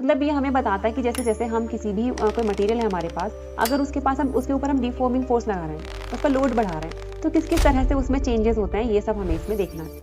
मतलब ये हमें बताता है कि जैसे जैसे हम किसी भी कोई मटेरियल है हमारे पास, अगर उसके ऊपर हम डिफॉर्मिंग फोर्स लगा रहे हैं, उसका लोड बढ़ा रहे हैं, तो किस किस तरह से उसमें चेंजेस होते हैं, ये सब हमें इसमें देखना है।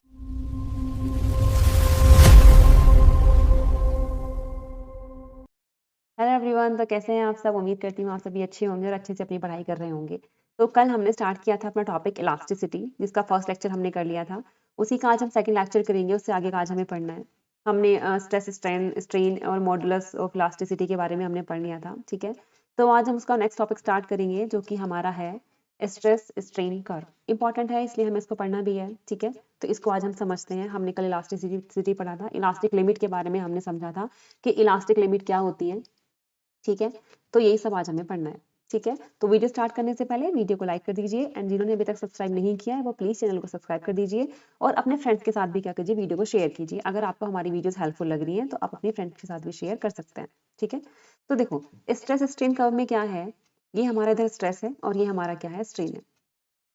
हेलो एवरीवन, तो कैसे हैं आप सब। उम्मीद करती हूँ आप सभी अच्छे होंगे और अच्छे से अपनी पढ़ाई कर रहे होंगे। तो कल हमने स्टार्ट किया था अपना टॉपिक इलास्टिसिटी, जिसका फर्स्ट लेक्चर हमने कर लिया था। उसी का आज हम सेकंड लेक्चर करेंगे, उससे आगे का आज हमें पढ़ना है। हमने स्ट्रेस स्ट्रेन स्ट्रेन और मॉडुलस ऑफ इलास्टिसिटी के बारे में हमने पढ़ लिया था, ठीक है। तो आज हम उसका नेक्स्ट टॉपिक स्टार्ट करेंगे, जो कि हमारा है स्ट्रेस स्ट्रेन कर्व। इंपॉर्टेंट है, इसलिए हमें इसको पढ़ना भी है, ठीक है। तो इसको आज हम समझते हैं। हमने कल इलास्टिसिटी पढ़ा था, इलास्टिक लिमिट के बारे में हमने समझा था कि इलास्टिक लिमिट क्या होती है, ठीक है। तो यही सब आज हमें पढ़ना है, ठीक है। तो वीडियो स्टार्ट करने से पहले वीडियो को लाइक कर दीजिए, एंड जिन्होंने अभी तक सब्सक्राइब नहीं किया है वो प्लीज चैनल को सब्सक्राइब कर दीजिए, और अपने फ्रेंड्स के साथ भी क्या कीजिए, वीडियो को शेयर कीजिए। अगर आपको हमारी वीडियोस हेल्पफुल लग रही हैं तो आप अपने फ्रेंड्स के साथ भी शेयर कर सकते हैं, ठीक है। तो देखो, स्ट्रेस स्ट्रेन कर्व में क्या है, ये हमारा इधर स्ट्रेस है और ये हमारा क्या है, स्ट्रेन है,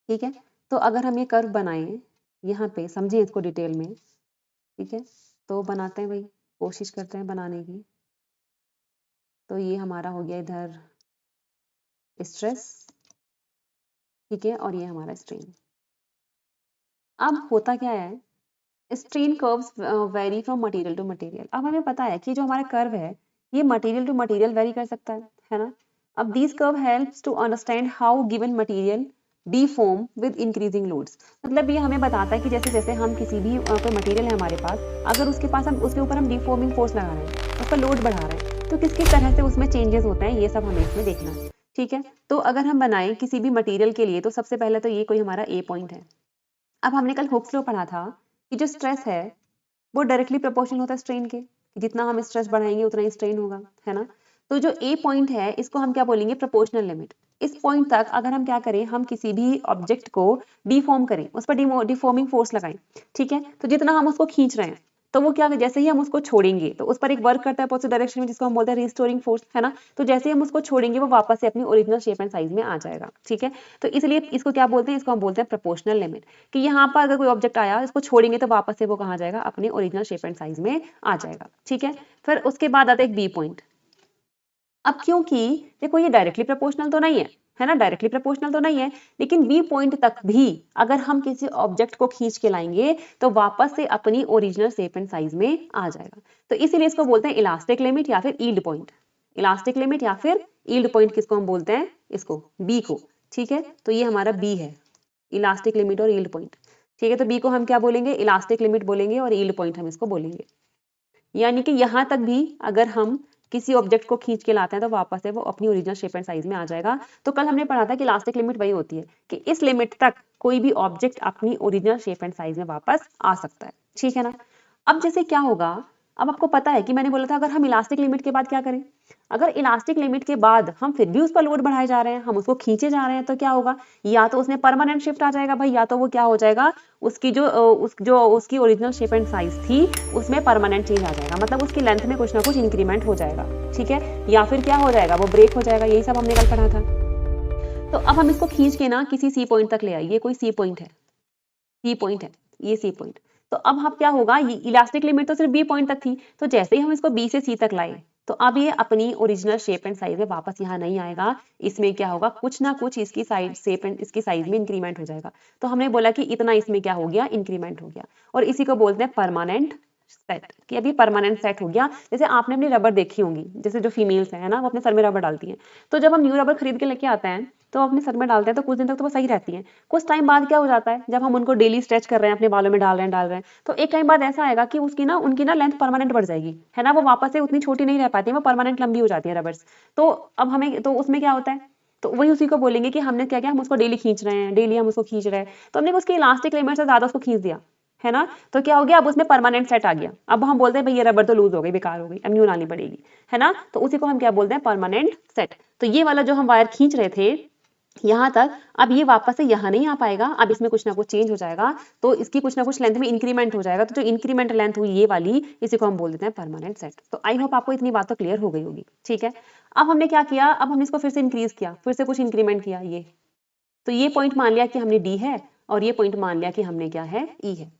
ठीक है। तो अगर हम ये कर्व बनाएं, यहाँ पे समझिए इसको डिटेल में, ठीक है। तो बनाते हैं भाई, कोशिश करते हैं बनाने की। तो ये हमारा हो गया इधर स्ट्रेस, ठीक है, और ये हमारा स्ट्रेन। अब होता क्या है, strain curves vary from material to material. अब हमें पता है कि जो हमारा कर्व है ये मटेरियल टू मटेरियल वेरी कर सकता है ना। अब this curve helps to understand how given material deform with increasing loads. मतलब ये हमें बताता है कि जैसे जैसे हम किसी भी कोई मटेरियल है हमारे पास, अगर उसके ऊपर हम डिफॉर्मिंग फोर्स लगा रहे हैं, उसका लोड बढ़ा रहे हैं, तो किस किस तरह से उसमें चेंजेस होते हैं, ये सब हमें इसमें देखना है, ठीक है। तो अगर हम बनाएं किसी भी मटेरियल के लिए, तो सबसे पहले तो ये कोई हमारा ए पॉइंट है। अब हमने कल हुक्स लॉ पढ़ा था कि जो स्ट्रेस है वो डायरेक्टली प्रोपोर्शनल होता है स्ट्रेन के, कि जितना हम स्ट्रेस बढ़ाएंगे उतना ही स्ट्रेन होगा, है ना। तो जो ए पॉइंट है इसको हम क्या बोलेंगे, प्रोपोर्शनल लिमिट। इस पॉइंट तक अगर हम क्या करें, हम किसी भी ऑब्जेक्ट को डिफॉर्म करें, उस पर डिफॉर्मिंग फोर्स लगाएं, ठीक है। तो जितना हम उसको खींच रहे हैं, तो वो क्या, जैसे ही हम उसको छोड़ेंगे तो उस पर एक वर्क करता है अपोजिट डायरेक्शन में, जिसको हम बोलते हैं रिस्टोरिंग फोर्स, है ना। तो जैसे ही हम उसको छोड़ेंगे वो वापस से अपनी ओरिजिनल शेप एंड साइज में आ जाएगा, ठीक है। तो इसलिए इसको क्या बोलते हैं, इसको हम बोलते हैं प्रोपोर्शनल लिमिट, कि यहाँ पर अगर कोई ऑब्जेक्ट आया, इसको छोड़ेंगे तो वापस से वो कहाँ जाएगा, अपने ओरिजिनल शेप एंड साइज में आ जाएगा, ठीक है। फिर उसके बाद आता है एक बी पॉइंट। अब क्योंकि देखो ये डायरेक्टली प्रोपोर्शनल तो नहीं है ना, डायरेक्टली प्रोपोर्शनल तो नहीं है, लेकिन बी पॉइंट तक भी अगर हम किसी ऑब्जेक्ट को खींच के लाएंगे तो वापस से अपनी ओरिजिनल शेप एंड साइज में आ जाएगा। तो इसीलिए इसको बोलते हैं इलास्टिक लिमिट या फिर यील्ड पॉइंट। इलास्टिक लिमिट या फिर यील्ड पॉइंट किसको हम बोलते हैं, इसको बी को, ठीक है। तो ये हमारा बी है, इलास्टिक लिमिट और यील्ड पॉइंट, ठीक है। तो बी को हम क्या बोलेंगे, इलास्टिक लिमिट बोलेंगे, और यील्ड पॉइंट हम इसको बोलेंगे। यानी कि यहाँ तक भी अगर हम किसी ऑब्जेक्ट को खींच के लाते हैं तो वापस से वो अपनी ओरिजिनल शेप एंड साइज में आ जाएगा। तो कल हमने पढ़ा था कि इलास्टिक लिमिट वही होती है कि इस लिमिट तक कोई भी ऑब्जेक्ट अपनी ओरिजिनल शेप एंड साइज में वापस आ सकता है, ठीक है ना। अब जैसे क्या होगा, अब आपको पता है कि मैंने बोला था अगर हम इलास्टिक लिमिट के बाद क्या करें, अगर इलास्टिक लिमिट के बाद हम फिर भी उस पर लोड बढ़ाए जा रहे हैं, हम उसको खींचे जा रहे हैं, तो क्या होगा, या तो उसमें परमानेंट शिफ्ट आ जाएगा भाई, या तो वो क्या हो जाएगा, उसकी जो उसकी ओरिजिनल शेप एंड साइज थी उसमें परमानेंट चेंज आ जाएगा, मतलब उसकी लेंथ में कुछ ना कुछ इंक्रीमेंट हो जाएगा, ठीक है। या फिर क्या हो जाएगा, वो ब्रेक हो जाएगा। यही सब हमने कल पढ़ा था। तो अब हम इसको खींच के ना किसी सी पॉइंट तक ले आए, ये कोई सी पॉइंट है, सी पॉइंट है, ये सी पॉइंट। तो अब हम क्या होगा, इलास्टिक लिमिट तो सिर्फ बी पॉइंट तक थी, तो जैसे ही हम इसको बी से सी तक लाए, तो अब ये अपनी ओरिजिनल शेप एंड साइज में वापस यहाँ नहीं आएगा। इसमें क्या होगा, कुछ ना कुछ इसकी साइड शेप एंड इसकी साइज में इंक्रीमेंट हो जाएगा। तो हमने बोला कि इतना इसमें क्या हो गया, इंक्रीमेंट हो गया, और इसी को बोलते हैं परमानेंट सेट, कि अभी परमानेंट सेट हो गया। जैसे आपने अपनी रबर देखी होंगी, जैसे जो फीमेल्स है ना, वो अपने सर में रबर डालती हैं। तो जब हम न्यू रबर खरीद के लेके आते हैं तो अपने सर में डालते हैं, तो कुछ दिन तक तो वो सही रहती हैं। कुछ टाइम बाद क्या हो जाता है, जब हम उनको डेली स्ट्रेच कर रहे हैं, अपने बालों में डाल रहे हैं, तो एक टाइम बाद ऐसा आएगा कि उनकी ना लेंथ परमानेंट बढ़ जाएगी, है ना। वो वापस से उतनी छोटी नहीं रह पाती है, वो परमानेंट लंबी हो जाती है रबर्स। तो अब हमें तो उसमें क्या होता है, तो वही उसी को बोलेंगे कि हमने क्या किया, हम उसको डेली खींच रहे हैं, डेली हम उसको खींच रहे हैं, तो हमने उसकी इलास्टिक लिमिट से ज्यादा उसको खींच दिया, है ना। तो क्या हो गया, अब उसमें परमानेंट सेट आ गया। अब हम बोलते हैं भाई ये रबर तो लूज हो गई, बेकार हो गई, अब न्यू लानी पड़ेगी, है ना। तो उसी को हम क्या बोलते हैं, परमानेंट सेट। तो ये वाला जो हम वायर खींच रहे थे यहाँ तक, अब ये वापस से यहाँ नहीं आ पाएगा, अब इसमें कुछ ना कुछ चेंज हो जाएगा, तो इसकी कुछ ना कुछ लेंथ में इंक्रीमेंट हो जाएगा। तो जो इंक्रीमेंट लेंथ हुई ये वाली, इसी को हम बोल देते हैं परमानेंट सेट। तो आई होप आपको इतनी बात तो क्लियर हो गई होगी, ठीक है। अब हमने क्या किया, अब हमने इसको फिर से इंक्रीज किया, फिर से कुछ इंक्रीमेंट किया, ये तो ये पॉइंट मान लिया कि हमने डी है, और ये पॉइंट मान लिया कि हमने क्या है, ई है।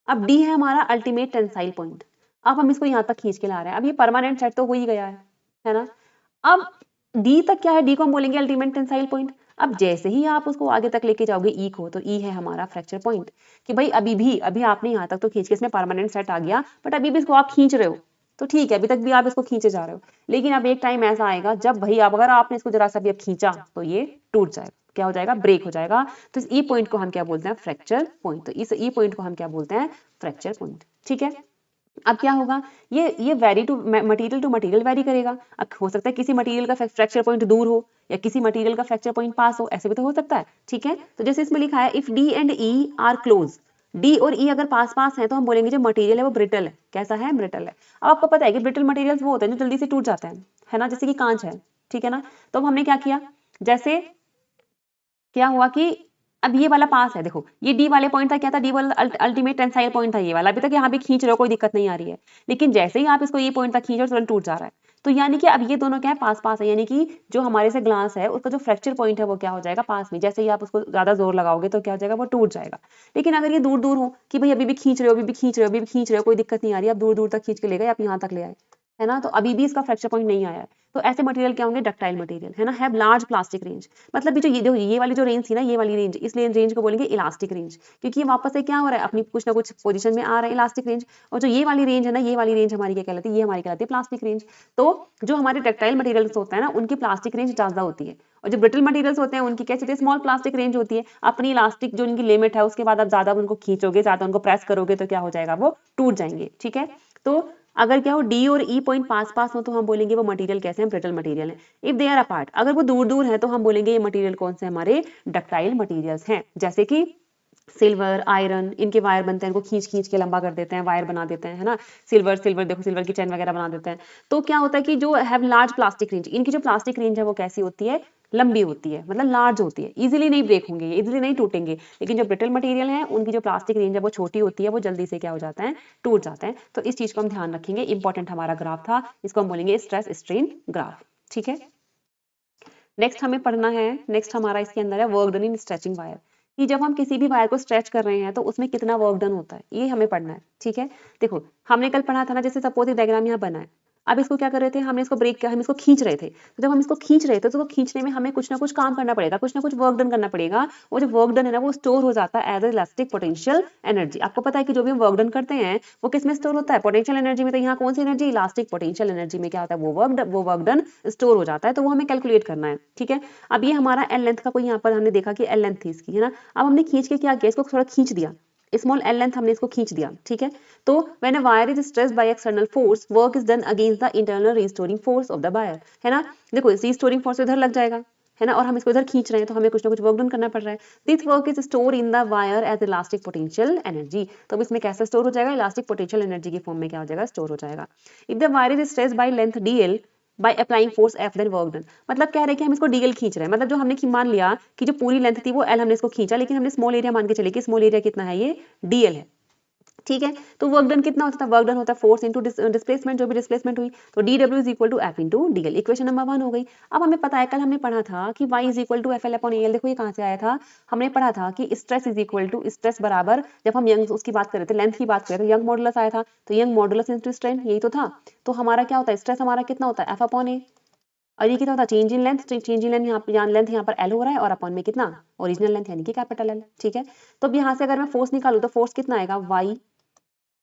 अब डी है हमारा अल्टीमेट टेंसाइल पॉइंट। अब हम इसको यहाँ तक खींच के ला रहे हैं, अब ये परमानेंट सेट तो हो ही गया है ना। अब डी तक क्या है, डी को हम बोलेंगे अल्टीमेट टेंसाइल पॉइंट। अब जैसे ही आप उसको आगे तक लेके जाओगे ई को, तो ई है हमारा फ्रैक्चर पॉइंट, कि भाई अभी आपने यहाँ तक तो खींच के इसमें परमानेंट सेट आ गया, बट अभी भी इसको आप खींच रहे हो, तो ठीक है, अभी तक भी आप इसको खींचे जा रहे हो, लेकिन अब एक टाइम ऐसा आएगा जब भाई अब अगर आपने इसको जरा सा भी अब खींचा तो ये टूट जाएगा, क्या हो जाएगा, ब्रेक हो जाएगा। तो इस ई पॉइंट को हम क्या बोलते हैं, फ्रैक्चर पॉइंट। तो इस ई पॉइंट को हम क्या बोलते हैं, फ्रैक्चर पॉइंट। ठीक है, अब क्या होगा, ये vary to material to material vary करेगा। अब हो सकता है किसी मटेरियल का फ्रैक्चर पॉइंट दूर हो या किसी मटेरियल का फ्रैक्चर पॉइंट पास हो, ऐसे भी तो हो सकता है। ठीक है, तो जैसे इसमें लिखा है if D and E R close, D और ई अगर पास पास है तो हम बोलेंगे जो मटेरियल है वो ब्रिटल है। कैसा है, ब्रिटल है। अब आपको पता है कि ब्रिटल मटेरियल्स वो होते हैं जो जल्दी से टूट जाते हैं, है ना, जैसे कि कांच है। ठीक है ना, तो अब हमने क्या किया, जैसे क्या हुआ कि अब ये वाला पास है, देखो ये डी वाले पॉइंट था, क्या था, डी वाला अल्टीमेट टेंसाइल पॉइंट था ये वाला, अभी तक यहाँ भी खींच रहे हो कोई दिक्कत नहीं आ रही है, लेकिन जैसे ही आप इसको ये पॉइंट तक खींच रहे हो तुरंत टूट जा रहा है। तो यानी कि अब ये दोनों क्या है, पास पास है, यानी कि जो हमारे से ग्लास है उसका जो फ्रैक्चर पॉइंट है वो क्या हो जाएगा, पास में। जैसे ही आप उसको ज्यादा जोर लगाओगे तो क्या हो जाएगा, वो टूट जाएगा। लेकिन अगर ये दूर दूर हो कि भाई अभी भी खींच रहे हो, अभी भी खींच रहे हो, अभी भी खींच रहे हो, कोई दिक्कत नहीं आ रही, आप दूर दूर तक खींच के ले गए, आप यहाँ तक ले आए, है ना, तो अभी भी इसका फ्रैक्चर पॉइंट नहीं आया है। तो ऐसे मटेरियल क्या होंगे, डक्टाइल मटेरियल, है ना, हैव लार्ज प्लास्टिक रेंज। मतलब ये वाली जो रेंज थी ना, ये वाली रेंज, इसलिए रेंज को बोलेंगे इलास्टिक रेंज, क्योंकि ये वापस से क्या हो रहा है, अपनी कुछ ना कुछ पोजीशन में आ रहा है, इलास्टिक रेंज। और जो ये वाली रेंज है ना, ये वाली रेंज हमारी क्या कहलाती है, ये हमारी कहलाती है प्लास्टिक रेंज। तो जो हमारे डक्टाइल मटेरियल्स होता है ना, उनकी प्लास्टिक रेंज ज्यादा होती है, और जो ब्रिटल मटेरियल्स होते हैं उनकी कैसे होती है, स्मॉल प्लास्टिक रेंज होती है। अपनी इलास्टिक जो उनकी लिमिट है उसके बाद आप ज्यादा उनको खींचोगे, ज्यादा उनको प्रेस करोगे तो क्या हो जाएगा, वो टूट जाएंगे। ठीक है, तो अगर क्या हो, डी और ई पॉइंट पास पास हो तो हम बोलेंगे वो मटेरियल कैसे हैं, ब्रिटल मटेरियल है। इफ दे आर अपार्ट, अगर वो दूर दूर है तो हम बोलेंगे ये मटेरियल कौन से हमारे डक्टाइल मटेरियल्स हैं, जैसे कि सिल्वर, आयरन, इनके वायर बनते हैं, इनको खींच खींच के लंबा कर देते हैं, वायर बना देते हैं, है ना। सिल्वर देखो, सिल्वर की चैन वगैरह बना देते हैं। तो क्या होता है कि जो हैव लार्ज प्लास्टिक रेंज, इनकी जो प्लास्टिक रेंज है वो कैसी होती है, लंबी होती है, मतलब लार्ज होती है, इजीली नहीं ब्रेक होंगे, इजीली नहीं टूटेंगे। लेकिन जो ब्रिटल मटेरियल है उनकी जो प्लास्टिक रेंज है वो छोटी होती है, वो जल्दी से क्या हो जाता है, टूट जाते हैं। तो इस चीज को हम ध्यान रखेंगे, इंपॉर्टेंट हमारा ग्राफ था, इसको हम बोलेंगे स्ट्रेस स्ट्रेन ग्राफ। ठीक है, नेक्स्ट हमें पढ़ना है, नेक्स्ट हमारा इसके अंदर है work done in stretching wire, कि जब हम किसी भी वायर को स्ट्रेच कर रहे हैं तो उसमें कितना वर्क डन होता है, ये हमें पढ़ना है। ठीक है, देखो हमने कल पढ़ा था ना, जैसे सपोज डायग्राम यहाँ बना है, अब इसको क्या कर रहे थे, हमने इसको ब्रेक किया, हम इसको खींच रहे थे, तो जब हम इसको खींच रहे थे तो खींचने में हमें कुछ ना कुछ काम करना पड़ेगा, कुछ ना कुछ वर्क डन करना पड़ेगा। वो जो वर्क डन है ना वो स्टोर हो जाता है एज इलास्टिक पोटेंशियल एनर्जी। आपको पता है कि जो भी हम वर्क डन करते हैं वो किस में स्टोर होता है, पोटेंशियल एनर्जी में। तो यहाँ कौन सी एनर्जी, इलास्टिक पोटेंशियल एनर्जी में क्या होता है, वो वर्क डन स्टोर हो जाता है, तो वो हमें कैलकुलेट करना है। ठीक है, अब ये हमारा एल लेंथ का कोई यहाँ पर हमने देखा कि एल लेंथ थी इसकी, है ना। अब हमने खींच के क्या किया, इसको थोड़ा खींच दिया, स्मॉल एल लेंथ हमने इसको खींच दिया। ठीक है, तो when a wire is stressed by external force, work is done against the internal restoring force of the wire, है ना। देखो रिस्टोरिंग फोर्स इधर लग जाएगा, है ना, और हम इसको इधर खींच रहे हैं तो हमें कुछ ना कुछ वर्क डन करना पड़ रहा है। This work is store in the wire as elastic potential energy. तो अब इसमें कैसे स्टोर हो जाएगा, इलास्टिक पोटेंशियल एनर्जी की फॉर्म में क्या हो जाएगा, स्टोर हो जाएगा। If the wire is stressed by length DL by applying force F, then work done. मतलब कह रहे हैं कि हम इसको डीएल खींच रहे हैं, मतलब जो हमने मान लिया कि जो पूरी लेंथ थी वो एल, हमने इसको खींचा, लेकिन हमने स्मॉल एरिया मान के चले कि स्मॉल एरिया कितना है, ये डीएल है। ठीक है, तो वर्क डन कितना होता था, वर्क डन होता है फोर्स इनटू डिस्प्लेसमेंट, जो भी डिस्प्लेसमेंट हुई, तो D W is equal to F into DL. Equation number 1 हो गई। अब हमें पता है, कल हमने पढ़ा था कि y is equal to F L upon L. देखो ये कहाँ से आया था, हमने पढ़ा था कि stress is equal to stress बराबर, जब हम यंग उसकी बात कर रहे थे, लेंथ की बात कर रहे थे, यंग मॉडुलस आया था, तो यंग मॉडुलस इनटू स्ट्रेन, यही तो था। तो हमारा क्या होता है, स्ट्रेस हमारा कितना होता है, एफ अपॉन ए, और ये कितना होता है, change in length. Change in length यहाँ पर एल हो रहा है, और अपॉन में कितना, ओरिजिनल लेंथ यानी कि कैपिटल एल। ठीक है, तो अब यहाँ से अगर मैं फोर्स निकालू तो फोर्स कितना आएगा, वाई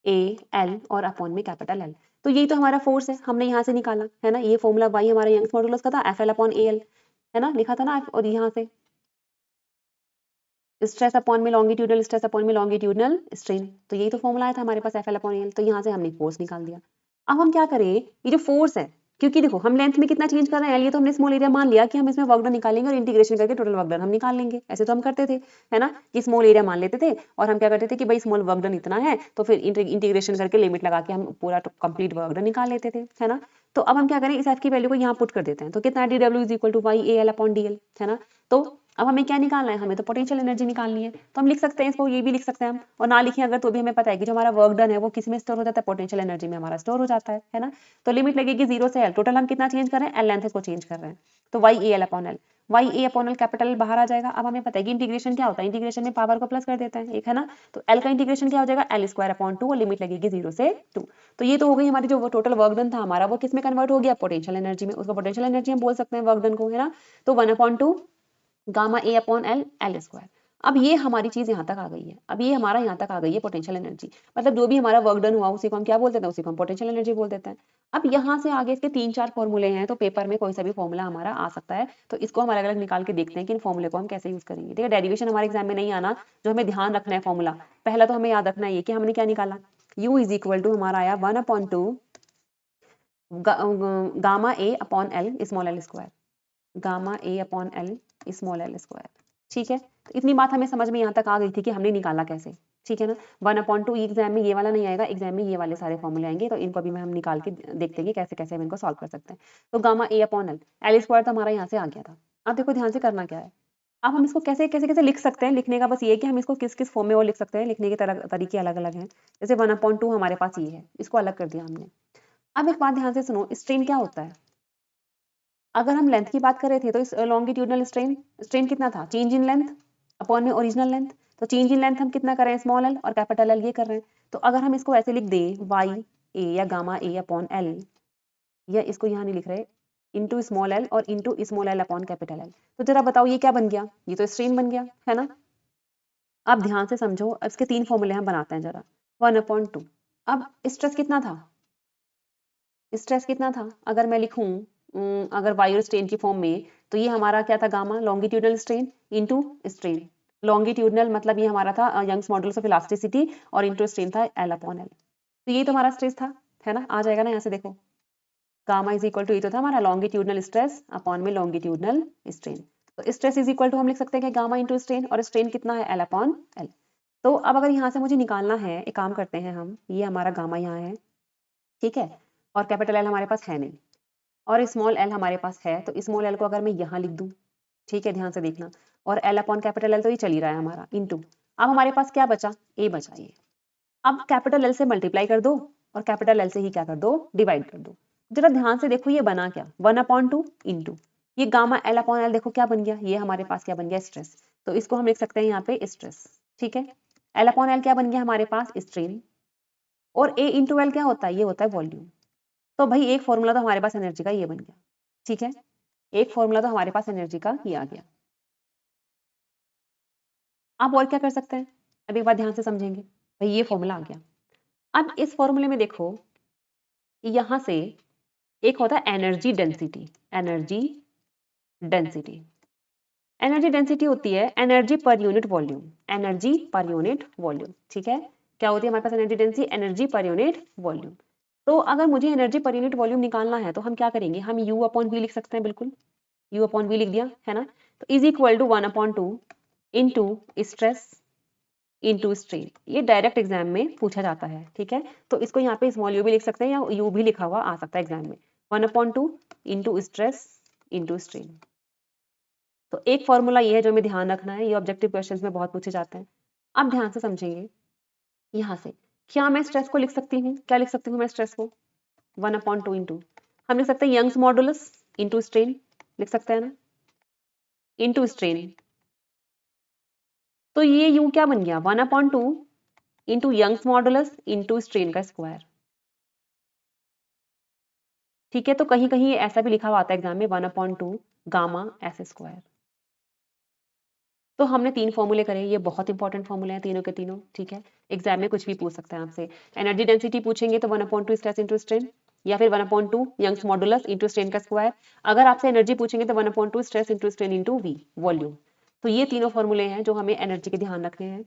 ए एल और अपॉन में कैपिटल एल। तो यही तो हमारा फोर्स है, हमने यहाँ से निकाला, है ना। ये फॉर्मूला वाई हमारा यंग्स मॉडुलस का था, f L upon a l, है ना, लिखा था ना। और यहाँ से स्ट्रेस अपॉन में लॉन्गिट्यूडनल स्ट्रेस अपॉन में लॉन्गिट्यूडनल स्ट्रेन, तो यही तो फॉर्मूला आया था हमारे पास, f L upon a l. तो यहाँ से हमने फोर्स निकाल दिया। अब हम क्या करें, ये जो फोर्स है, क्योंकि देखो हम लेंथ में कितना चेंज कर रहे हैं, ये तो हमने स्मॉल एरिया मान लिया कि हम इसमें वर्क डन निकालेंगे और इंटीग्रेशन करके टोटल वर्क डन हम निकाल लेंगे। ऐसे तो हम करते थे, है ना, कि स्मॉल एरिया मान लेते थे और हम क्या करते थे कि भाई स्मॉल वर्क डन इतना है, तो फिर इंटीग्रेशन करके लिमिट लगा के हम पूरा कंप्लीट वर्क डन निकाल लेते थे, है ना। तो अब हम क्या करें, इस एफ की वैल्यू को यहाँ पुट कर देते हैं, तो कितना D W is equal to Y A L upon D L, है ना। तो अब हमें क्या निकालना है, हमें तो पोटेंशियल एनर्जी निकालनी है, तो हम लिख सकते हैं इसको, ये भी लिख सकते हैं हम, और ना लिखें अगर तो भी हमें पता है कि जो हमारा वर्क डन है वो किस में स्टोर हो जाता है, पोटेंशियल एनर्जी में हमारा स्टोर हो जाता है ना। तो लिमिट लगेगी 0 से L, टोटल हम कितना चेंज कर रहे हैं, L लेंथ को चेंज कर रहे हैं, तो Y A L upon L, Y A upon L capital बाहर आ जाएगा। अब हमें पता है कि इंटीग्रेशन क्या होता है, इंटीग्रेशन में पावर को प्लस कर देते हैं एक, है ना। तो एल का इंटीग्रेशन क्या हो जाएगा, एल स्क्वायर अपॉन 2, और लिमिट लगेगी 0 से 2। तो ये तो हो गई हमारी जो टोटल वर्क डन था हमारा, वो किस में कन्वर्ट हो गया, पोटेंशियल एनर्जी में, उसको पोटेंशियल एनर्जी हम बोल सकते हैं वर्क डन को, है ना। तो 1/2 गामा ए अपॉन एल, एल स्क्वायर। अब ये हमारी चीज यहाँ तक आ गई है, अब ये हमारा यहाँ तक आ गई है पोटेंशियल एनर्जी, मतलब जो भी हमारा वर्क डन हुआ उसी को हम क्या बोल देते हैं, उसी को हम पोटेंशियल एनर्जी बोल देते हैं। अब यहाँ से आगे इसके 3-4 फॉर्मूले हैं, तो पेपर में कोई सा भी फॉर्मूला हमारा आ सकता है, तो इसको हम अलग अलग निकाल के देखते हैं कि इन फॉर्मूले को हम कैसे यूज करेंगे। ठीक है, डेरिवेशन हमारे एग्जाम में नहीं आना, जो हमें ध्यान रखना है फॉर्मूला, पहला तो हमें याद रखना है ये कि हमने क्या निकाला, u इज इक्वल टू हमारा आया 1/2 गामा ए upon L small L square, gamma ए upon L small L square. ठीक है, तो इतनी बात हमें समझ में यहाँ तक आ गई थी कि हमने निकाला कैसे। ठीक है ना, 1/2 एग्जाम में ये वाला नहीं आएगा, एग्जाम में ये वाले सारे फॉर्मूले आएंगे, तो इनको भी हम निकाल के देखते हैं कि कैसे कैसे हम इनको सॉल्व कर सकते हैं। तो गामा ए अपॉन एल, एल स्क्वायर तो हमारा यहाँ से आ गया था। अब देखो ध्यान से करना क्या है, अब हम इसको कैसे कैसे कैसे लिख सकते हैं, लिखने का बस ये है कि हम इसको किस किस फॉर्म में और लिख सकते हैं, लिखने के तरीके अलग अलग हैं। जैसे 1/2 हमारे पास ये है, इसको अलग कर दिया हमने। अब एक बात ध्यान से सुनो, स्ट्रेन क्या होता है, अगर हम लेंथ की बात कर रहे थे तो इस लॉन्गिट्यूडनल स्ट्रेन, स्ट्रेन कितना था, चेंज इन लेंथ अपॉन में ओरिजिनल लेंथ, तो चेंज इन लेंथ हम कितना कर रहे हैं, स्मॉल एल, और कैपिटल एल ये कर रहे हैं। तो अगर हम इसको ऐसे लिख दें वाई ए या गामा ए अपॉन एल, या इसको यहाँ नहीं लिख रहे, इंटू स्मॉल एल और into small L upon capital L, तो जरा बताओ ये क्या बन गया, ये तो स्ट्रेन बन गया, है ना। अब ध्यान से समझो, अब इसके 3 फॉर्मूले हम बनाते हैं जरा। 1/2, अब स्ट्रेस कितना था, स्ट्रेस कितना था, अगर मैं लिखूं अगर वायर स्ट्रेन की फॉर्म में, तो ये हमारा क्या था, gamma longitudinal strain into strain, longitudinal मतलब ये हमारा था यंग्स मॉडुलस ऑफ इलास्टिसिटी, और इंटू स्ट्रेन था एल अपॉन एल। तो ये तो हमारा स्ट्रेस था, है ना, आ जाएगा ना यहाँ से देखो, गामा इज इक्वल टू, ये तो था हमारा लॉन्गिट्यूडनल स्ट्रेस अपॉन में लॉन्गिट्यूडनल स्ट्रेन। तो स्ट्रेस इज इक्वल टू हम लिख सकते हैं कि गामा इंटू स्ट्रेन, और स्ट्रेन कितना है, एल अपॉन एल। तो अब अगर यहाँ से मुझे निकालना है, एक काम करते हैं हम, ये हमारा गामा यहाँ है, ठीक है, और कैपिटल एल हमारे पास है नहीं, और स्मॉल एल हमारे पास है, तो स्मॉल एल को अगर मैं यहाँ लिख दूं, ठीक है, ध्यान से देखना, और एल अपॉन कैपिटल एल तो ये चल ही रहा है हमारा, इंटू, अब हमारे पास क्या बचा, ए बचा ये। अब कैपिटल एल से मल्टीप्लाई कर दो, और कैपिटल एल से ही क्या कर दो, डिवाइड कर दो। जरा ध्यान से देखो ये बना क्या, 1/2 इंटू ये गामा एल अपॉन एल, देखो क्या बन गया, ये हमारे पास क्या बन गया, स्ट्रेस, तो इसको हम लिख सकते हैं यहाँ पे स्ट्रेस। ठीक है, एल अपॉन एल क्या बन गया हमारे पास, स्ट्रेन, और ए इंटू एल क्या होता है, ये होता है वॉल्यूम। तो भाई एक फॉर्मूला तो हमारे पास एनर्जी का ये बन गया। ठीक है, एक फॉर्मूला तो हमारे पास एनर्जी का ये आ गया। आप और क्या कर सकते हैं, अब एक बार ध्यान से समझेंगे, भाई ये फॉर्मूला आ गया। अब इस फॉर्मूले में देखो, यहां से एक होता है energy density, energy density, energy density होती है energy per unit volume, energy per unit volume. ठीक है, क्या होती है हमारे पास energy density, energy per unit volume. तो अगर मुझे एनर्जी पर यूनिट वॉल्यूम निकालना है तो हम क्या करेंगे, हम U अपॉन V लिख सकते हैं, बिल्कुल U अपॉन V लिख दिया, है ना। तो is equal to 1/2 into stress into strain, ये डायरेक्ट एग्जाम में पूछा जाता है। ठीक है, तो इसको यहाँ पे स्मॉल u भी लिख सकते हैं, या U भी लिखा हुआ आ सकता है एग्जाम में, 1/2 इंटू स्ट्रेस इंटू स्ट्रेन। तो एक फॉर्मूला ये है जो हमें ध्यान रखना है, ये ऑब्जेक्टिव क्वेश्चंस में बहुत पूछे जाते हैं। अब ध्यान से समझेंगे, यहाँ से क्या मैं स्ट्रेस को लिख सकती हूँ, क्या लिख सकती हूँ मैं स्ट्रेस को, 1/2 इंटू, हम लिख सकते हैं यंग्स मॉडुलस इंटू स्ट्रेन, लिख सकते हैं ना, इंटू स्ट्रेन। तो ये यू क्या बन गया, 1/2 into Young's modulus into strain का स्क्वायर। ठीक है, तो कहीं कहीं ऐसा भी लिखा हुआ आता है एग्जाम में, 1/2 गामा एस स्क्वायर। तो हमने 3 फॉर्मूले करे, ये बहुत इंपॉर्टेंट फॉर्मूले हैं तीनों के तीनों। ठीक है, एग्जाम में कुछ भी पूछ सकते हैं आपसे, एनर्जी डेंसिटी पूछेंगे तो 1/2 स्ट्रेस इंटू स्ट्रेन, या फिर 1/2 यंग्स मॉडुलस इंटू स्ट्रेन का स्क्वायर। अगर आपसे एनर्जी पूछेंगे तो 1/2 stress into strain into V volume. तो ये तीनों फॉर्मूले हैं जो हमें एनर्जी के ध्यान रखने हैं।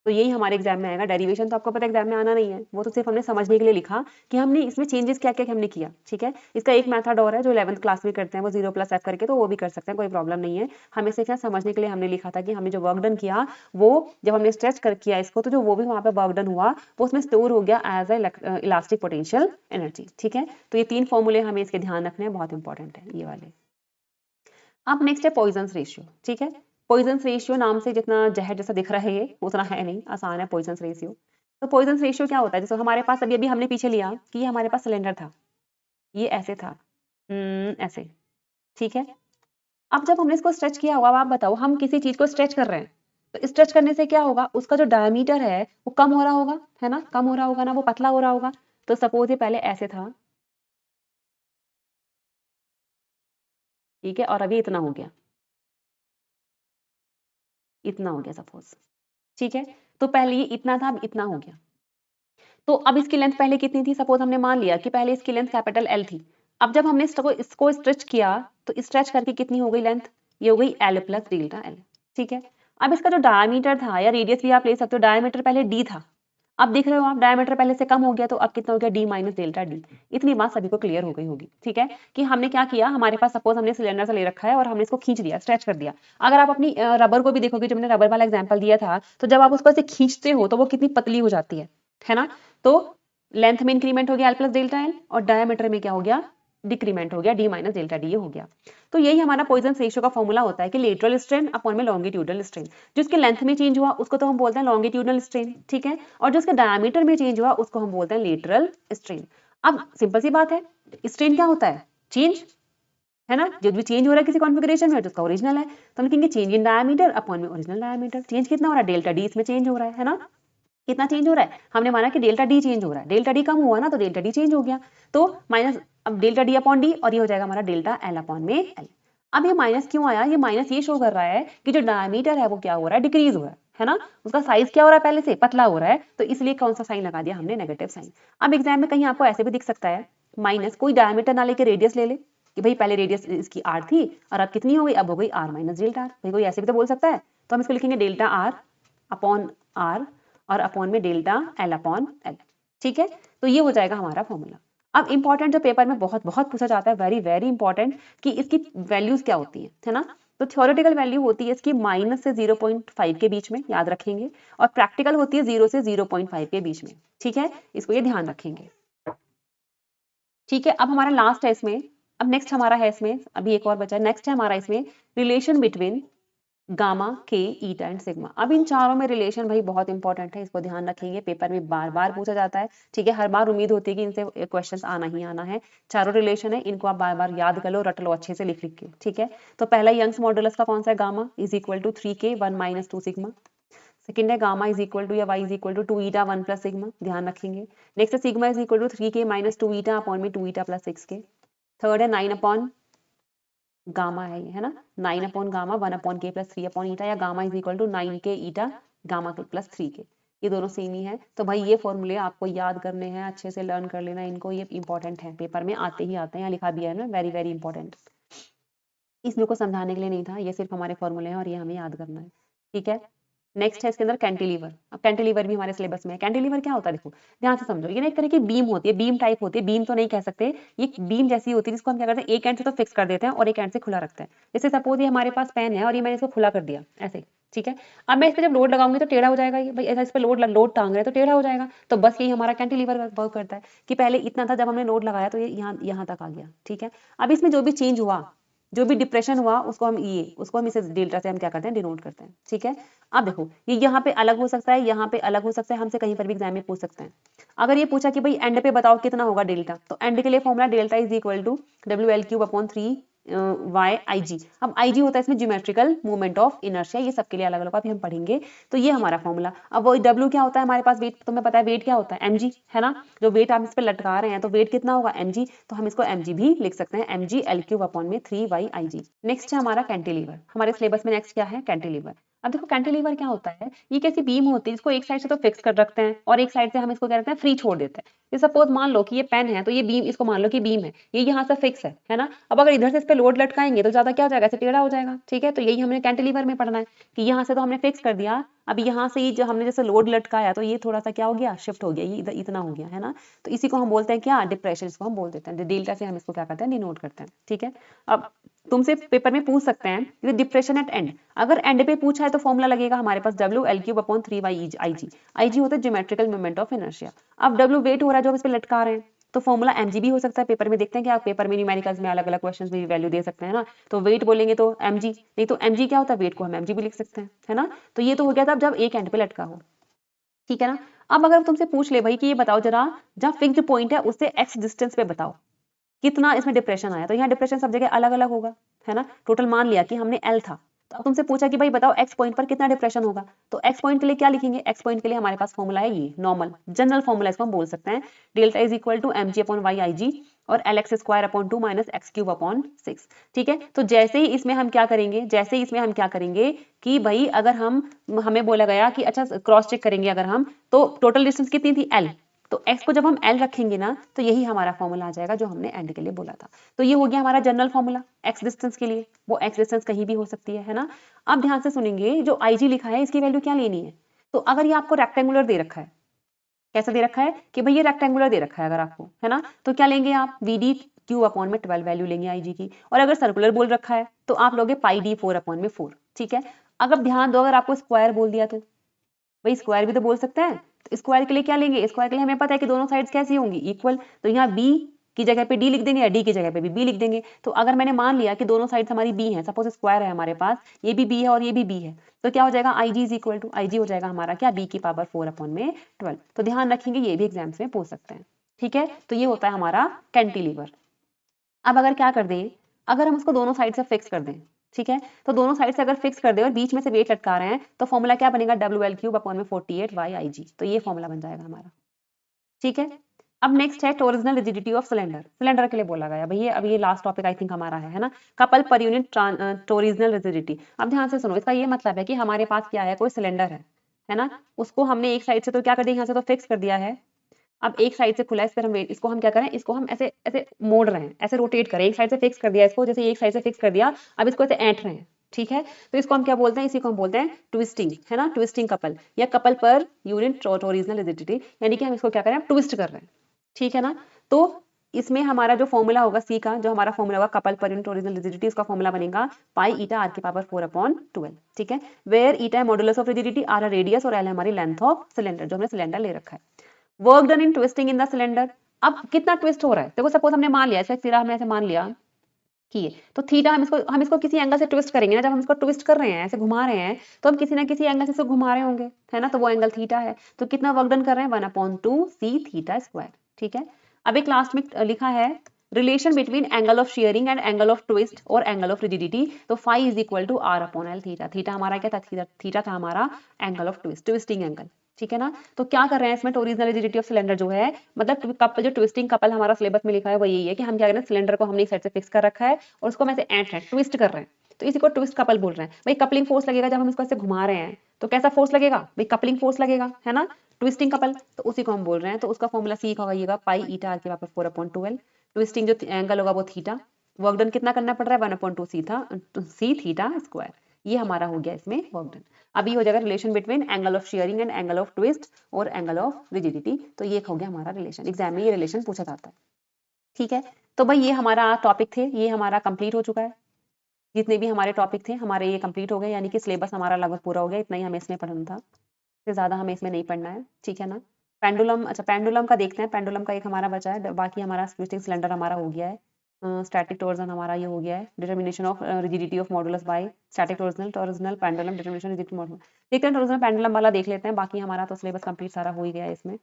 तो यही हमारे एग्जाम में आएगा। डेरिवेशन तो आपको पता है एग्जाम में आना नहीं है, वो तो सिर्फ हमने समझने के लिए लिखा कि हमने इसमें चेंजेस क्या क्या हमने किया। ठीक है, इसका एक मेथड और है जो 11th क्लास में करते हैं, वो 0+f करके, तो वो भी कर सकते हैं, कोई प्रॉब्लम नहीं है। हमें सिर्फ यहाँ समझने के लिए हमने लिखा था कि हमने जो वर्क डन किया, वो जब हमने स्ट्रेच कर किया इसको, तो जो वो भी वहाँ पे वर्क डन हुआ वो उसमें स्टोर हो गया as a elastic potential energy. ठीक है, तो ये 3 फॉर्मूले हमें इसके ध्यान रखने हैं, बहुत इंपॉर्टेंट है ये वाले। अब नेक्स्ट है पॉइजन्स रेशियो। ठीक है, पॉइजन रेशियो नाम से जितना जहर जैसा दिख रहा है ये उतना है नहीं, आसान है पॉइजन रेशियो। तो पॉइजन रेशियो क्या होता है, जैसे हमारे पास अभी अभी हमने पीछे लिया कि ये हमारे पास सिलेंडर था, ये ऐसे था, ऐसे, ठीक है। अब जब हमने इसको स्ट्रेच किया होगा, अब आप बताओ, हम किसी चीज को स्ट्रेच कर रहे हैं, तो स्ट्रेच करने से क्या होगा, उसका जो डायमीटर है वो कम हो रहा होगा, है ना, कम हो रहा होगा ना, वो पतला हो रहा होगा। तो सपोज ये पहले ऐसे था, ठीक है, और अभी इतना हो गया, इतना हो गया सपोज, ठीक है। तो पहले ये इतना था, अब इतना हो गया। तो अब इसकी लेंथ पहले कितनी थी, सपोज हमने मान लिया कि पहले इसकी लेंथ कैपिटल एल थी। अब जब हमने इसको स्ट्रेच किया, तो स्ट्रेच करके कितनी हो गई लेंथ, ये हो गई एल प्लस डेल्टा एल, ठीक है। अब इसका जो डायमीटर था या रेडियस भी आप ले सकते हो, डायमीटर पहले डी था, अब देख रहे हो आप डायमीटर पहले से कम हो गया, तो अब कितना हो गया, डी माइनस डेल्टा डी। इतनी बात सभी को क्लियर हो गई होगी, ठीक है, कि हमने क्या किया, हमारे पास सपोज हमने सिलेंडर से ले रखा है और हमने इसको खींच दिया, स्ट्रेच कर दिया। अगर आप अपनी रबर को भी देखोगे, जब मैंने रबर वाला एग्जाम्पल दिया था, तो जब आप उसको ऐसे खींचते हो तो वो कितनी पतली हो जाती है ना। तो लेंथ में इंक्रीमेंट हो गया एल प्लस डेल्टा एल, और डायमीटर में क्या हो गया, डिक्रीमेंट हो गया, डी माइनस डेल्टा डी हो गया। तो यही हमारा पॉइजन रेशियो का फॉर्मूला होता है कि लेटरल स्ट्रेन अपॉन में लॉन्गिट्यूडनल स्ट्रेन। जिसके लेंथ में चेंज हुआ उसको तो हम बोलते हैं लॉन्गिट्यूडनल स्ट्रेन, ठीक है, और जिसके डायमीटर में चेंज हुआ उसको हम बोलते हैं लेटरल स्ट्रेन। अब सिंपल सी बात है, स्ट्रेन क्या होता है, चेंज, है ना, जो भी चेंज हो रहा है किसी कॉन्फ़िगरेशन में तो उसका ओरिजिनल है, तो हम कहेंगे चेंज इन डायमीटर अपॉन में ओरिजिनल डायमीटर। चेंज कितना हो रहा है, डेल्टा डी इसमें चेंज हो रहा है ना, कितना चेंज हो रहा है, हमने माना कि डेल्टा डी चेंज हो रहा है, डेल्टा डी कम हुआ ना तो डेल्टा डी चेंज हो गया, तो माइनस, अब डेल्टा डी अपॉन डी, और ये हो जाएगा हमारा डेल्टा एल अपॉन में एल। अब ये माइनस क्यों आया, ये माइनस ये शो कर रहा है कि जो डायमीटर है वो क्या हो रहा है, डिक्रीज हो रहा है ना, उसका साइज क्या हो रहा है, पहले से पतला हो रहा है, तो इसलिए कौन सा साइन लगा दिया हमने, नेगेटिव साइन। अब एग्जाम में कहीं आपको ऐसे भी दिख सकता है, माइनस कोई डायमीटर ना लेके रेडियस ले ले, कि भाई पहले रेडियस इसकी आर थी और अब कितनी हो गई, अब हो गई आर माइनस डेल्टा आर, भाई कोई ऐसे भी तो बोल सकता है। तो हम इसको लिखेंगे डेल्टा आर अपॉन आर और अपॉन में डेल्टा एल अपॉन एल, ठीक है। तो ये हो जाएगा हमारा फॉर्मूला। अब इंपॉर्टेंट जो पेपर में बहुत बहुत पूछा जाता है, वेरी वेरी इंपॉर्टेंट, कि इसकी वैल्यूज क्या होती है ना। तो थ्योरेटिकल वैल्यू होती है इसकी माइनस से 0.5 के बीच में, याद रखेंगे, और प्रैक्टिकल होती है 0 से 0.5 के बीच में, ठीक है, इसको ये ध्यान रखेंगे, ठीक है। अब हमारा लास्ट है इसमें, अब नेक्स्ट हमारा है इसमें, अभी एक और बचा है, नेक्स्ट है हमारा इसमें रिलेशन बिटवीन गामा, के, ईटा एंड सिग्मा। अब इन चारों में रिलेशन भाई बहुत इंपॉर्टेंट है, इसको ध्यान रखेंगे, पेपर में बार बार पूछा जाता है, ठीक है, हर बार उम्मीद होती है कि इनसे क्वेश्चंस आना ही आना है। चारों रिलेशन है, इनको आप बार बार याद कर लो, रट लो अच्छे से, लिख लिख के, ठीक है। तो पहला यंग्स मॉडुलस का कौन सा है, gamma is equal to 3k 1 minus 2 sigma. Second है गामा इज इक्वल टू या y is equal to 2 eta 1 plus sigma, ध्यान रखेंगे। नेक्स्ट है sigma is equal to 3k minus 2 eta upon में 2 ईटा प्लस 6k। थर्ड है 9 upon gamma है ये, है ना, 9 upon gamma 1 upon K plus 3 upon eta, या gamma is equal to 9k eta gamma K plus 3k, ये दोनों सेम ही है। तो भाई ये फॉर्मूले आपको याद करने हैं, अच्छे से लर्न कर लेना इनको, ये इंपॉर्टेंट है, पेपर में आते ही आते हैं, यहाँ लिखा भी है ना, वेरी वेरी इंपॉर्टेंट। इसमें को समझाने के लिए नहीं था, ये सिर्फ हमारे फॉर्मूले हैं और ये हमें याद करना है, ठीक है। नेक्स्ट है इसके अंदर कैंटिलीवर। अब कैंटिलीवर भी हमारे सिलेबस में है। कैंटिलीवर क्या होता है, देखो ध्यान से समझो, ये ना एक तरह की बीम होती है, बीम टाइप होती है, बीम तो नहीं कह सकते, ये बीम जैसी होती है, जिसको हम क्या करते हैं, एक एंड से तो फिक्स कर देते हैं और एक एंड से खुला रखते हैं। जैसे सपोज ये हमारे पास पेन है और ये मैंने इसको खुला कर दिया ऐसे, ठीक है। अब मैं इस पर जब लोड लगाऊंगी तो टेढ़ा हो जाएगा, ये भाई ऐसा इस पर लोड टांग रहे हैं तो टेढ़ा हो जाएगा। तो बस यही हमारा कैंटिलीवर वर्क करता है, कि पहले इतना था, जब हमने लोड लगाया तो ये यहाँ तक आ गया, ठीक है। अब इसमें जो भी चेंज हुआ, जो भी डिप्रेशन हुआ, उसको हम इसे डेल्टा से हम क्या करते हैं, डिनोट करते हैं, ठीक है। अब देखो ये यहाँ पे अलग हो सकता है, यहाँ पे अलग हो सकता है, हमसे कहीं पर भी एग्जाम में पूछ सकते हैं। अगर ये पूछा कि भाई एंड पे बताओ कितना होगा डेल्टा, तो एंड के लिए formula delta is equal to WL³ upon 3 YIG। अब IG होता है इसमें ज्योमेट्रिकल मूवमेंट ऑफ इनर्शिया, ये सबके लिए अलग अलग अभी हम पढ़ेंगे। तो ये हमारा फॉर्मूला। अब वो W क्या होता है हमारे पास, वेट तुम्हें पता है, वेट क्या होता है, mg, है ना, जो वेट आप इस पे लटका रहे हैं तो वेट कितना होगा, mg, तो हम इसको mg भी लिख सकते हैं, mg L³ अपॉन में 3YIG। नेक्स्ट है हमारा कैंटिलीवर। हमारे सिलेबस में नेक्स्ट क्या है, कैंटिलीवर। अब देखो कैंटिलीवर क्या होता है, ये कैसी बीम होती है जिसको एक साइड से तो फिक्स कर रखते हैं और एक साइड से हम इसको क्या करते हैं, फ्री छोड़ देते हैं। ये सपोज मान लो कि ये पेन है, तो ये बीम, इसको मान लो कि बीम है, ये यहाँ से फिक्स है ना। अब अगर इधर से इस पे लोड लटकाएंगे तो ज्यादा क्या हो जाएगा, ऐसे टेढ़ा हो जाएगा, ठीक है। तो यही हमने कैंटिलीवर में पढ़ना है, कि यहाँ से तो हमने फिक्स कर दिया, अब यहाँ से ही जो हमने जैसे लोड लटकाया तो ये थोड़ा सा क्या हो गया, शिफ्ट हो गया, ये इतना हो गया, है ना। तो इसी को हम बोलते हैं क्या, डिप्रेशन, इसको हम बोल देते हैं, डेल्टा से हम इसको क्या करते हैं, डिनोट करते हैं, ठीक है। अब तुमसे पेपर में पूछ सकते हैं डिप्रेशन एट एंड, अगर एंड पे पूछा है तो फॉर्मूला लगेगा हमारे पास WL³ अपॉन 3YIG। IG होता है ज्योमेट्रिकल मूवमेंट ऑफ इनर्शिया। अब W वेट हो रहा है जो हम इस पे लटका रहे हैं, तो फॉर्मूला mg भी हो सकता है। पेपर में देखते हैं कि आप पेपर में न्यूमेरिकल्स में अलग अलग क्वेश्चंस में वैल्यू दे सकते हैं ना, तो वेट बोलेंगे तो mg, नहीं तो mg क्या होता है, वेट को हम mg भी लिख सकते हैं, है ना। तो ये तो हो गया था जब एक एंड पे लटका हो, ठीक है ना। अब अगर तुमसे पूछ ले भाई कि ये बताओ जरा, जहाँ फिक्स्ड पॉइंट है उससे x डिस्टेंस पे बताओ कितना इसमें डिप्रेशन आया, तो यहाँ डिप्रेशन सब जगह अलग अलग होगा, है ना। टोटल मान लिया कि हमने L था, तो अब तुमसे पूछा कि भाई बताओ x पॉइंट पर कितना डिप्रेशन होगा, तो x पॉइंट के लिए क्या लिखेंगे, x पॉइंट के लिए हमारे पास फॉर्मूला है ये नॉर्मल जनरल फॉर्मूला, इसको हम बोल सकते हैं delta is equal to mg upon y i g और lx square upon 2 minus x cube upon 6, ठीक है। तो जैसे ही इसमें हम क्या करेंगे, जैसे ही इसमें हम क्या करेंगे कि भाई अगर हमें बोला गया कि अच्छा क्रॉस चेक करेंगे अगर हम, तो टोटल डिस्टेंस कितनी थी L, तो x को जब हम L रखेंगे ना तो यही हमारा फॉर्मूला आ जाएगा जो हमने एंड के लिए बोला था। तो ये हो गया हमारा जनरल फॉर्मूला x डिस्टेंस के लिए, वो x डिस्टेंस कहीं भी हो सकती है ना। अब ध्यान से सुनेंगे, जो IG लिखा है इसकी वैल्यू क्या लेनी है, तो अगर ये आपको रेक्टेंगुलर दे रखा है, कैसा दे रखा है कि भाई ये रेक्टेंगुलर दे रखा है अगर आपको, है ना, तो क्या लेंगे आप VD क्यू अपॉन में 12 वैल्यू लेंगे IG की, और अगर सर्कुलर बोल रखा है तो आप लोगे पाई D 4 अपॉन में 4, ठीक है। अगर ध्यान दो, अगर आपको स्क्वायर बोल दिया तो भाई स्क्वायर भी तो बोल सकते हैं, तो स्क्वायर के लिए क्या लेंगे, स्क्वायर के लिए हमें पता है कि दोनों साइड्स कैसी होंगी, इक्वल, तो यहाँ b की जगह पे d लिख देंगे या d की जगह पे भी b लिख देंगे। तो अगर मैंने मान लिया कि दोनों साइड्स हमारी b हैं, सपोज स्क्वायर है हमारे पास, ये भी b है और ये भी b है, तो क्या हो जाएगा IG is equal to, IG हो जाएगा हमारा क्या, b की पावर 4 अपॉन में 12। तो ध्यान रखेंगे ये भी एग्जाम्स में पूछ सकते हैं, ठीक है। तो ये होता है हमारा कैंटिलीवर। अब अगर क्या कर दें, अगर हम उसको दोनों साइड से फिक्स कर दें, ठीक है, तो दोनों साइड से अगर फिक्स कर दे और बीच में से वेट लटका रहे हैं, तो फॉर्मूला क्या बनेगा, WL क्यूब अपॉन में 48 YIG, तो ये फॉर्मूला बन जाएगा हमारा, ठीक है। अब नेक्स्ट है टोरिजिनल रिजिडिटी ऑफ सिलेंडर, सिलेंडर के लिए बोला गया भैया, अब ये लास्ट टॉपिक आई थिंक हमारा है ना, कपल पर यूनिट टोरिजिनल रिजिडिटी। अब ध्यान से सुनो, इसका ये मतलब है कि हमारे पास क्या है, कोई सिलेंडर है ना, उसको हमने एक साइड से तो क्या कर दिया, यहाँ से तो फिक्स कर दिया है, अब एक साइड से खुला है, इस पर हम वेट, इसको हम क्या करें, इसको हम ऐसे ऐसे मोड़ रहे हैं, ऐसे रोटेट करें, एक साइड से फिक्स कर दिया इसको, जैसे एक साइड से फिक्स कर दिया, अब इसको ऐसे ऐंठ रहे हैं, ठीक है। तो इसको हम क्या बोलते हैं, इसी को हम बोलते हैं ट्विस्टिंग, है ना, ट्विस्टिंग कपल या कपल पर यूनिट टोरिजिनल रिजिडिटी, यानी कि हम इसको क्या करें, हम ट्विस्ट कर रहे हैं, ठीक है ना। तो इसमें हमारा जो फॉर्मूला होगा सी का, जो हमारा फॉर्मूला होगा couple per unit original rigidity, उसका फॉर्मूला बनेगा पाई ईटा आर की पावर 4 अपॉन 12, ठीक है। वेयर ईटा है मॉडुलस ऑफ रिजिडिटी, आर है रेडियस और एल है हमारी लेंथ ऑफ सिलेंडर, जो हमने सिलेंडर ले रखा है। Work done in twisting in the cylinder, अब कितना ट्विस्ट हो रहा है, देखो सपोज हमने मान लिया, इसका सिरा हमने ऐसे मान लिया कि ये, तो थीटा हम इसको किसी एंगल से ट्विस्ट करेंगे ना, जब हम इसको ट्विस्ट कर रहे हैं, ऐसे घुमा रहे हैं, तो हम किसी ना किसी एंगल से इसको घुमा रहे होंगे, है ना, तो वो एंगल थीटा है, तो कितना वर्क डन कर रहे हैं, 1/2 c थीटा स्क्वायर, ठीक है। अब एक लास्ट में लिखा है relation between angle of shearing and angle of twist और एंगल ऑफ रिजिडिटी, तो phi is equal to R upon L theta, theta हमारा क्या था, थीटा था हमारा एंगल ऑफ ट्विस्टिंग एंगल, ठीक है ना। तो क्या कर रहे हैं इसमें, टोरिजिनल रिजिडिटी ऑफ सिलेंडर जो है, मतलब कपल जो ट्विस्टिंग कपल हमारा सिलेबस में लिखा है वो यही है कि हम क्या कर रहे हैं, सिलेंडर को हमने एक साइड से फिक्स कर रखा है और उसको हम ऐसे ऐंठ रहे हैं, ट्विस्ट कर रहे हैं, तो इसी को ट्विस्ट कपल बोल रहे हैं। भाई कपलिंग फोर्स लगेगा जब हम इसको ऐसे घुमा रहे हैं, तो कैसा फोर्स लगेगा भाई, कपलिंग फोर्स लगेगा, है ना, ट्विस्टिंग कपल, तो उसी को हम बोल रहे हैं। तो उसका फॉर्मूला सी का होगा पाई ईटा आर के पावर 4 अपॉन 12, ट्विस्टिंग जो एंगल होगा वो थीटा, वर्क डन कितना करना पड़ रहा है, 1/2 सी थीटा स्क्वायर, ये हमारा हो गया इसमें वर्क डन। अभी हो जाएगा relation between angle of shearing and angle of twist और एंगल ऑफ रिजिडिटी, तो ये हो गया हमारा रिलेशन, एग्जाम में ये रिलेशन पूछा जाता है, ठीक है। तो भाई ये हमारा टॉपिक थे, ये हमारा कंप्लीट हो चुका है, जितने भी हमारे टॉपिक थे हमारे ये कंप्लीट हो गए, यानी कि सिलेबस हमारा लगभग पूरा हो गया, इतना ही हमें इसमें पढ़ना था, इससे ज़्यादा हमें इसमें नहीं पढ़ना है, ठीक है ना। पेंडुलम, अच्छा पेंडुलम का देखते हैं, पेंडुलम का एक हमारा बचा है, बाकी हमारा ट्विस्टिंग सिलेंडर हमारा हो गया है, स्टैटिक टॉर्जन हमारा ये हो गया है, determination of rigidity of modulus by static torsional pendulum determination rigidity modulus, देखते हैं टॉर्जनल पेंडुलम वाला देख लेते हैं, बाकी हमारा तो सिलेबस कंप्लीट सारा हो ही गया है इसमें,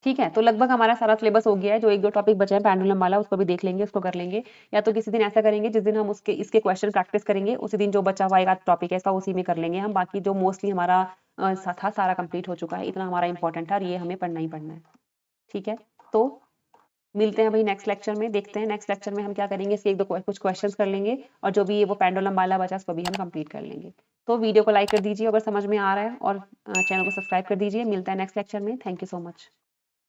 ठीक है। तो लगभग हमारा सारा सिलेबस हो गया है, जो एक दो टॉपिक बचे हैं पेंडुलम वाला उसको भी देख लेंगे, उसको कर लेंगे, या तो किसी दिन ऐसा करेंगे जिस दिन हम इसके क्वेश्चन प्रैक्टिस करेंगे, उसी दिन जो बचा हुआ एक टॉपिक है इसका उसी में कर लेंगे हम, बाकी जो मोस्टली हमारा था सारा कंप्लीट हो चुका है, इतना हमारा इंपॉर्टेंट था और ये हमें पढ़ना ही पढ़ना है, ठीक है। तो मिलते हैं भाई नेक्स्ट लेक्चर में, देखते हैं नेक्स्ट लेक्चर में हम क्या करेंगे, इसके एक दो कुछ क्वेश्चंस कर लेंगे और जो भी वो पेंडुलम वाला बचा उसको भी हम कंप्लीट कर लेंगे। तो वीडियो को लाइक कर दीजिए अगर समझ में आ रहा है और चैनल को सब्सक्राइब कर दीजिए। मिलता है नेक्स्ट लेक्चर में, थैंक यू सो मच।